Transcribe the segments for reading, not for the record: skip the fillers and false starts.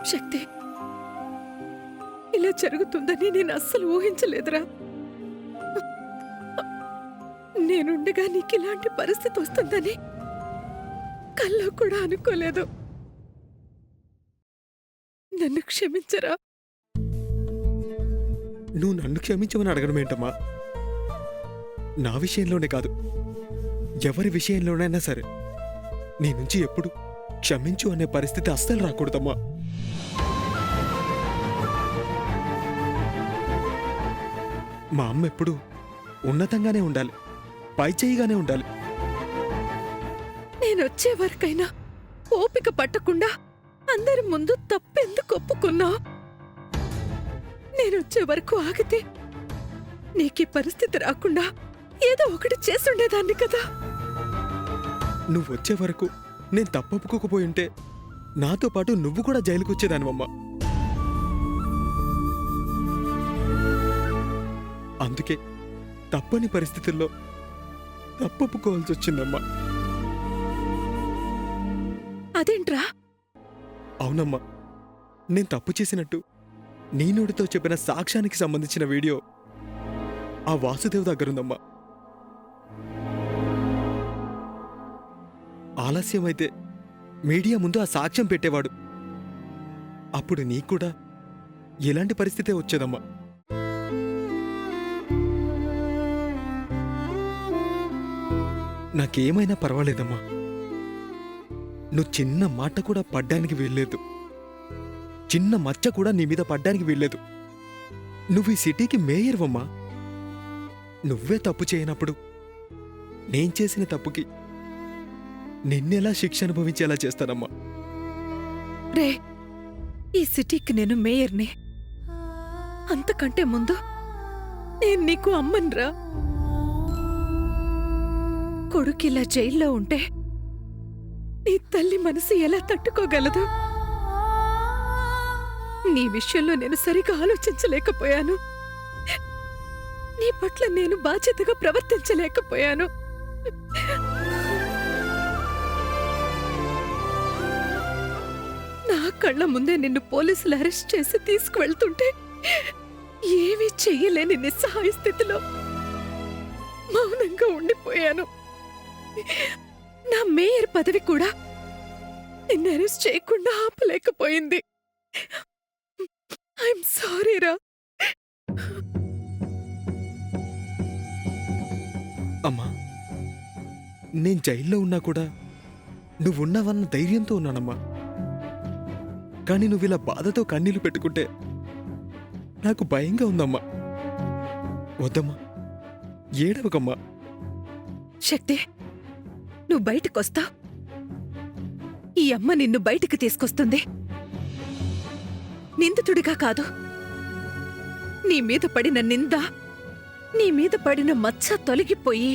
శక్తి, ఇలా జరుగుతుందని నేను అస్సలు ఊహించలేదురా. నేనుండగా నీకు ఇలాంటి పరిస్థితి వస్తుందని కల్లో కూడా అనుకోలేదు. నన్ను క్షమించరా. నువ్వు నన్ను క్షమించమని అడగడం ఏంటమ్మా? నా విషయంలోనే కాదు, ఎవరి విషయంలోనైనా సరే నీ నుంచి ఎప్పుడు క్షమించు అనే పరిస్థితి అస్సలు రాకూడదమ్మా. మా అమ్మ ఎప్పుడు ఉన్నతంగానే ఉండాలి, పై చేయిగానే ఉండాలి. నేనొచ్చే వరకైనా ఓపిక పట్టకుండా అందరి ముందు తప్పెందుకు ఒప్పుకున్నా? నేనొచ్చే వరకు ఆగితే నీకీ పరిస్థితి రాకుండా ఏదో ఒకటి చేసుండేదాన్ని కదా. నువ్వు వచ్చే వరకు నేను తప్పొప్పుకోకపోయింటే నాతో పాటు నువ్వు కూడా జైలుకు వచ్చేదానివమ్మా. అందుకే తప్పని పరిస్థితుల్లో తప్పొప్పుకోవాల్సి వచ్చిందమ్మా. అదేంట్రా? అవునమ్మా, నేను తప్పు చేసినట్టు నీ నోటితో చెప్పిన సాక్ష్యానికి సంబంధించిన వీడియో ఆ వాసుదేవ్ దగ్గరుందమ్మా. ఆలస్యమైతే మీడియా ముందు ఆ సాక్ష్యం పెట్టేవాడు. అప్పుడు నీకు కూడా ఎలాంటి పరిస్థితే వచ్చేదమ్మా. నాకేమైనా పర్వాలేదమ్మా. నువ్వు చిన్న మాట కూడా పడ్డానికి వీల్లేదు, చిన్న మచ్చ కూడా నీ మీద పడ్డానికి వీల్లేదు. నువ్వు ఈ సిటీకి మేయర్వమ్మా. నువ్వే తప్పు చేయనప్పుడు నేను చేసిన తప్పుకి నిన్నెలా శిక్ష అనుభవించేలా చేస్తానమ్మా. రే, ఈ సిటీకి నేను మేయర్ని. అంతకంటే ముందు నేను నీకు అమ్మన్రా. కొడుకిలా జైల్లో ఉంటే నీ తల్లి మనసు ఎలా తట్టుకోగలదు? నీ విషయంలో నేను సరిగా ఆలోచించలేకపోయాను. నీ పట్ల నేను బాధ్యతగా ప్రవర్తించలేకపోయాను. నా కళ్ళ ముందే నిన్ను పోలీసులు అరెస్ట్ చేసి తీసుకువెళ్తుంటే ఏమీ చెయ్యలేని నిస్సహాయ స్థితిలో మౌనంగా ఉండిపోయాను. నా మేయర్ పదవి కూడా నిన్ను అరెస్ట్ చేయకుండా ఆపలేకపోయింది. ఐఎమ్ సారీరా. అమ్మా, నేను జైల్లో ఉన్నా కూడా నువ్వున్నావన్న ధైర్యంతో ఉన్నానమ్మా. కానీ నువ్విలా బాధతో కన్నీళ్లు పెట్టుకుంటే నాకు భయంగా ఉందమ్మా. వద్దమ్మా, ఏడవకమ్మా. శక్తి, నువ్వు బయటకొస్తా, ఈ అమ్మ నిన్ను బయటికి తీసుకొస్తుంది. నిందితుడిగా కాదు, నీ మీద పడిన నింద, నీ మీద పడిన మచ్చ తొలగిపోయి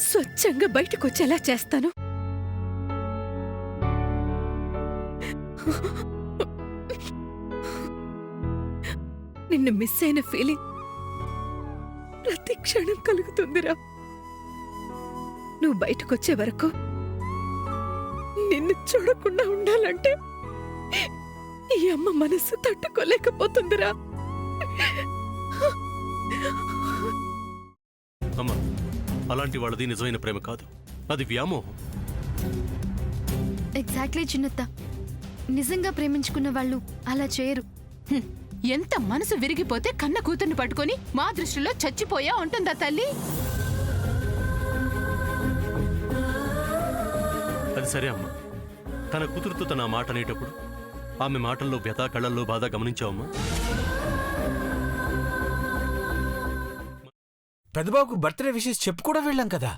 స్వచ్ఛంగా బయటకొచ్చేలా చేస్తాను. నిన్ను మిస్ అయిన ఫీలింగ్ ప్రతి క్షణం కలుగుతుందిరా. నువ్వు బయటకొచ్చే వరకు నిన్ను చూడకుండా ఉండాలంటే ఈ అమ్మ మనసు తట్టుకోలేకపోతుందిరా. అమ్మా, అలాంటి వాళ్ళది నిజమైన ప్రేమ కాదు, అది వ్యామోహం. ఎగ్జాక్ట్లీ చిన్నత్త, నిజంగా ప్రేమించుకున్న వాళ్ళు అలా చేయరు. ఎంత మనసు విరిగిపోతే కన్న కూతుర్ని పట్టుకొని మా దృష్టిలో చచ్చిపోయా ఉంటుందా తల్లి? అది సరే అమ్మా, తన కూతురుతో తన మాట అనేటప్పుడు ఆమె మాటల్లో వ్యథ, కళ్ళల్లో బాధ గమనించావమ్మా? పెద్దబాబుకు బర్త్డే విషెస్ చెప్పు కూడా వెళ్ళాం కదా.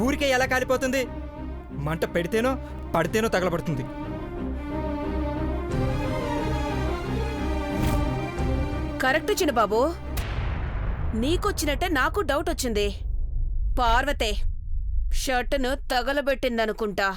ఊరికే ఎలా కాలిపోతుంది? మంట పెడితేనో పడితేనో తగలబడుతుంది. కరెక్ట్ చిన్నబాబు, నీకొచ్చినట్టే నాకు డౌట్ వచ్చింది. పార్వతే షర్టును తగలబెట్టిందనుకుంటా.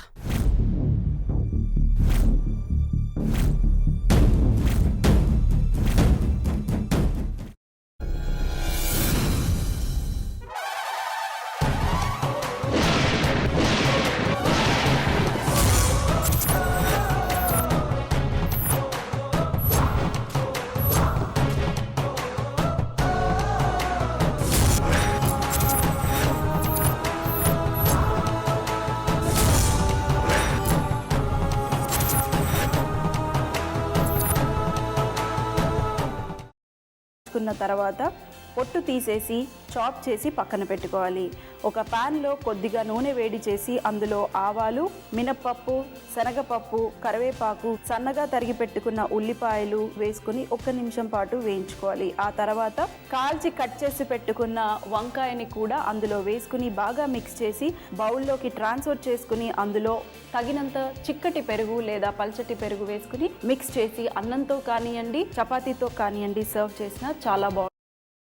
వేసుకున్న తర్వాత పొట్టు తీసేసి చాప్ చేసి పక్కన పెట్టుకోవాలి. ఒక ప్యాన్లో కొద్దిగా నూనె వేడి చేసి అందులో ఆవాలు, మినప్పప్పు, శనగపప్పు, కరివేపాకు, సన్నగా తరిగి పెట్టుకున్న ఉల్లిపాయలు వేసుకుని 1 నిమిషం పాటు వేయించుకోవాలి. ఆ తర్వాత కాల్చి కట్ చేసి పెట్టుకున్న వంకాయని కూడా అందులో వేసుకుని బాగా మిక్స్ చేసి బౌల్లోకి ట్రాన్స్ఫర్ చేసుకుని అందులో తగినంత చిక్కటి పెరుగు లేదా పల్చటి పెరుగు వేసుకుని మిక్స్ చేసి అన్నంతో కానివ్వండి, చపాతీతో కానివ్వండి సర్వ్ చేసినా చాలా బాగుంటుంది.